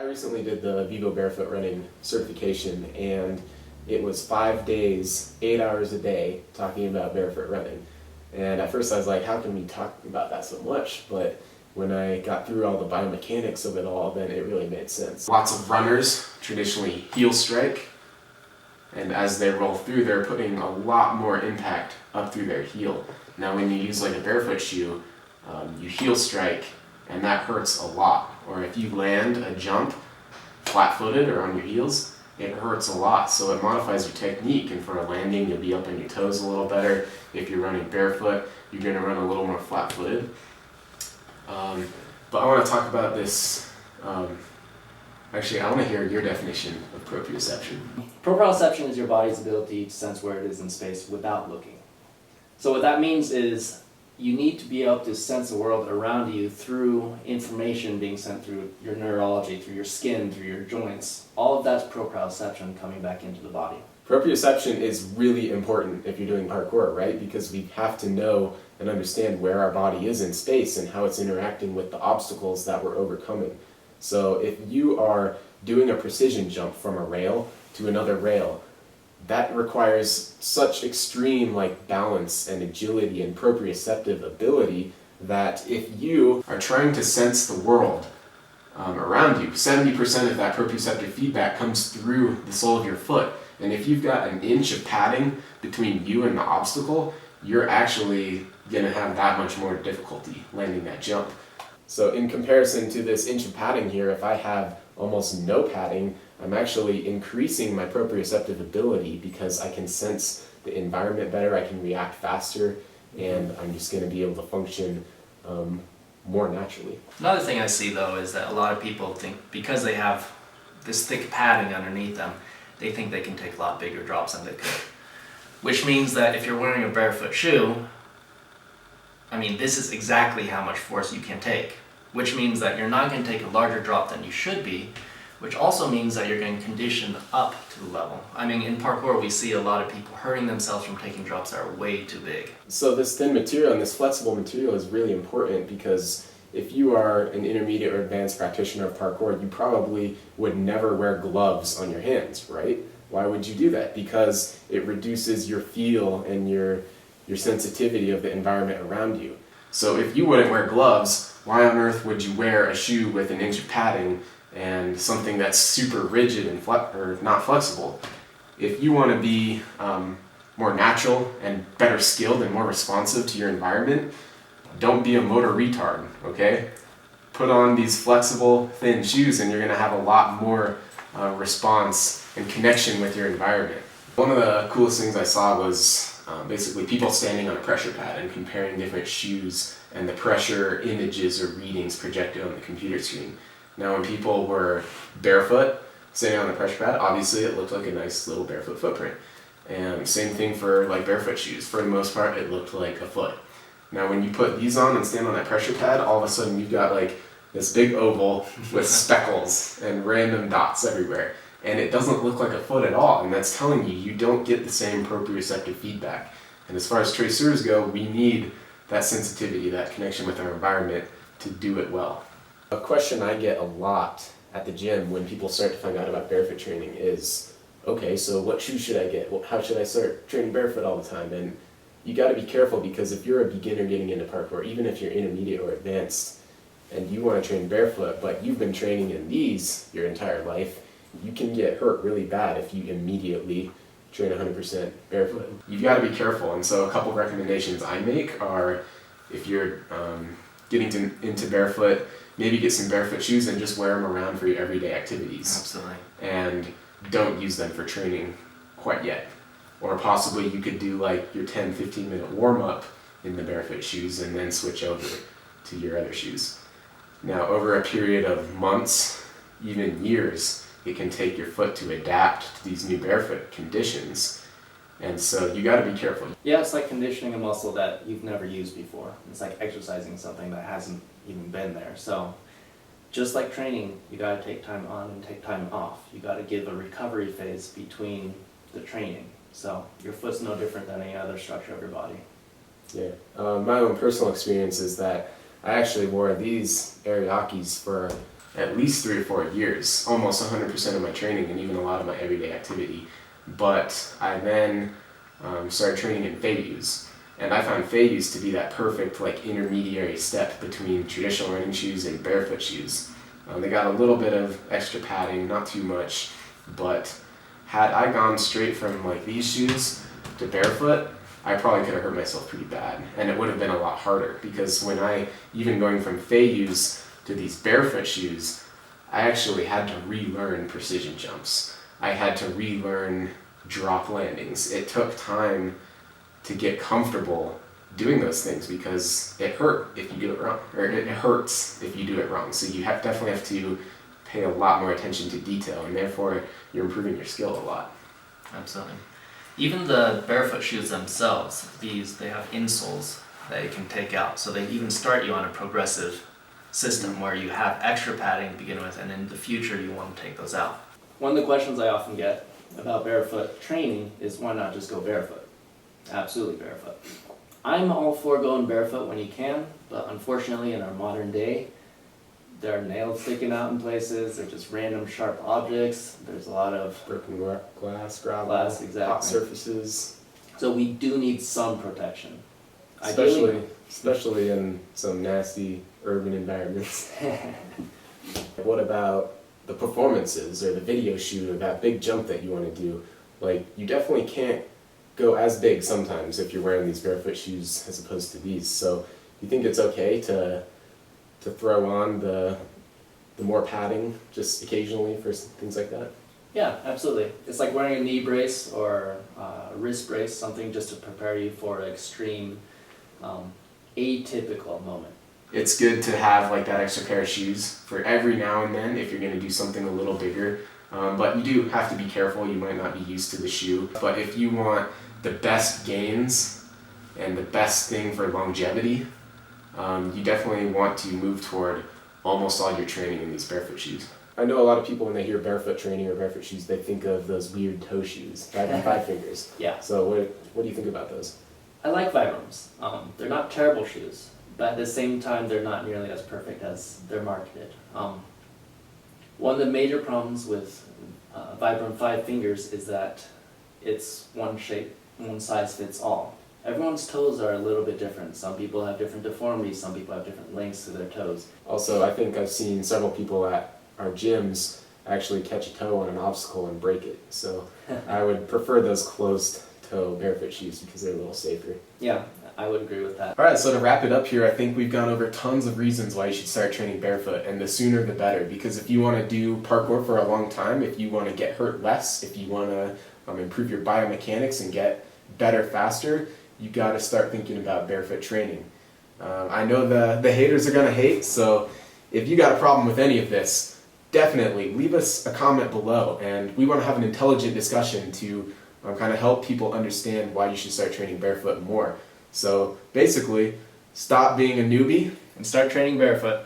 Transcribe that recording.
recently did the Vivo Barefoot running certification, and it was 5 days, 8 hours a day talking about barefoot running. And at first I was like, how can we talk about that so much? But when I got through all the biomechanics of it all, then it really made sense. Lots of runners traditionally heel strike, and as they roll through, they're putting a lot more impact up through their heel. Now when you use like a barefoot shoe, you heel strike, and that hurts a lot. Or if you land a jump flat-footed or on your heels, it hurts a lot. So it modifies your technique, and for a landing, you'll be up on your toes a little better. If you're running barefoot, you're going to run a little more flat-footed. But I want to talk about this. Actually, I want to hear your definition of proprioception. Proprioception is your body's ability to sense where it is in space without looking. So what that means is you need to be able to sense the world around you through information being sent through your neurology, through your skin, through your joints. All of that's proprioception coming back into the body. Proprioception is really important if you're doing parkour, right? Because we have to know and understand where our body is in space and how it's interacting with the obstacles that we're overcoming. So if you are doing a precision jump from a rail to another rail, that requires such extreme balance and agility and proprioceptive ability that if you are trying to sense the world around you, 70% of that proprioceptive feedback comes through the sole of your foot. And if you've got an inch of padding between you and the obstacle, you're actually going to have that much more difficulty landing that jump. So in comparison to this inch of padding here, if I have almost no padding, I'm actually increasing my proprioceptive ability because I can sense the environment better, I can react faster, and I'm just going to be able to function more naturally. Another thing I see though is that a lot of people think because they have this thick padding underneath them, they think they can take a lot bigger drops than they could. Which means that if you're wearing a barefoot shoe, this is exactly how much force you can take. Which means that you're not going to take a larger drop than you should be, which also means that you're getting conditioned up to the level. In parkour we see a lot of people hurting themselves from taking drops that are way too big. So this thin material and this flexible material is really important because if you are an intermediate or advanced practitioner of parkour, you probably would never wear gloves on your hands, right? Why would you do that? Because it reduces your feel and your sensitivity of the environment around you. So if you wouldn't wear gloves, why on earth would you wear a shoe with an inch of padding and something that's super rigid and not flexible? If you want to be more natural and better skilled and more responsive to your environment, don't be a motor retard, okay? Put on these flexible, thin shoes and you're going to have a lot more response and connection with your environment. One of the coolest things I saw was basically people standing on a pressure pad and comparing different shoes and the pressure images or readings projected on the computer screen. Now when people were barefoot, standing on the pressure pad, obviously it looked like a nice little barefoot footprint. And same thing for barefoot shoes. For the most part, it looked like a foot. Now when you put these on and stand on that pressure pad, all of a sudden you've got this big oval with speckles and random dots everywhere. And it doesn't look like a foot at all, and that's telling you don't get the same proprioceptive feedback. And as far as tracers go, we need that sensitivity, that connection with our environment to do it well. A question I get a lot at the gym when people start to find out about barefoot training is, okay, so what shoes should I get? How should I start training barefoot all the time? And you got to be careful because if you're a beginner getting into parkour, even if you're intermediate or advanced, and you want to train barefoot, but you've been training in these your entire life, you can get hurt really bad if you immediately train 100% barefoot. You've got to be careful, and so a couple recommendations I make are if you're getting into barefoot, maybe get some barefoot shoes and just wear them around for your everyday activities. Absolutely. And don't use them for training quite yet. Or possibly you could do your 10-15 minute warm-up in the barefoot shoes and then switch over to your other shoes. Now over a period of months, even years, it can take your foot to adapt to these new barefoot conditions. And so you got to be careful. Yeah, it's like conditioning a muscle that you've never used before. It's like exercising something that hasn't even been there. So just like training, you got to take time on and take time off. You got to give a recovery phase between the training. So your foot's no different than any other structure of your body. Yeah. My own personal experience is that I actually wore these Ariakis for at least 3 or 4 years, almost 100% of my training and even a lot of my everyday activity. But I then started training in Feius. And I found Feius to be that perfect like intermediary step between traditional running shoes and barefoot shoes. They got a little bit of extra padding, not too much, but had I gone straight from like these shoes to barefoot, I probably could have hurt myself pretty bad. And it would have been a lot harder because when even going from Feius to these barefoot shoes, I actually had to relearn precision jumps. I had to relearn drop landings. It took time to get comfortable doing those things because it hurt if you do it wrong, or it hurts if you do it wrong. So you definitely have to pay a lot more attention to detail, and therefore you're improving your skill a lot. Absolutely. Even the barefoot shoes themselves, they have insoles that you can take out. So they even start you on a progressive system where you have extra padding to begin with, and in the future you want to take those out. One of the questions I often get about barefoot training is why not just go barefoot? Absolutely barefoot. I'm all for going barefoot when you can, but unfortunately in our modern day, there are nails sticking out in places, there's just random sharp objects, there's a lot of Broken glass, gravel, Glass, exactly. hot surfaces. So we do need some protection. Especially in some nasty urban environments. What about the performances or the video shoot or that big jump that you want to do? Like, you definitely can't go as big sometimes if you're wearing these barefoot shoes as opposed to these. So you think it's okay to throw on the more padding just occasionally for things like that? Yeah, absolutely. It's like wearing a knee brace or a wrist brace, something just to prepare you for an extreme, atypical moment. It's good to have like that extra pair of shoes for every now and then if you're going to do something a little bigger. But you do have to be careful. You might not be used to the shoe. But if you want the best gains and the best thing for longevity, you definitely want to move toward almost all your training in these barefoot shoes. I know a lot of people when they hear barefoot training or barefoot shoes, they think of those weird toe shoes, Vibram Fivefingers. Yeah. So what do you think about those? I like Vibrams. They're not terrible shoes, but at the same time, they're not nearly as perfect as they're marketed. One of the major problems with Vibram Fivefingers is that it's one shape, one size fits all. Everyone's toes are a little bit different. Some people have different deformities, some people have different lengths to their toes. Also, I think I've seen several people at our gyms actually catch a toe on an obstacle and break it. So I would prefer those closed toe barefoot shoes because they're a little safer. Yeah, I would agree with that. Alright, so to wrap it up here, I think we've gone over tons of reasons why you should start training barefoot, and the sooner the better, because if you want to do parkour for a long time, if you want to get hurt less, if you want to improve your biomechanics and get better faster, you got to start thinking about barefoot training. I know the haters are going to hate, so if you got a problem with any of this, definitely leave us a comment below, and we want to have an intelligent discussion to kind of help people understand why you should start training barefoot more. So basically, stop being a newbie And start training barefoot.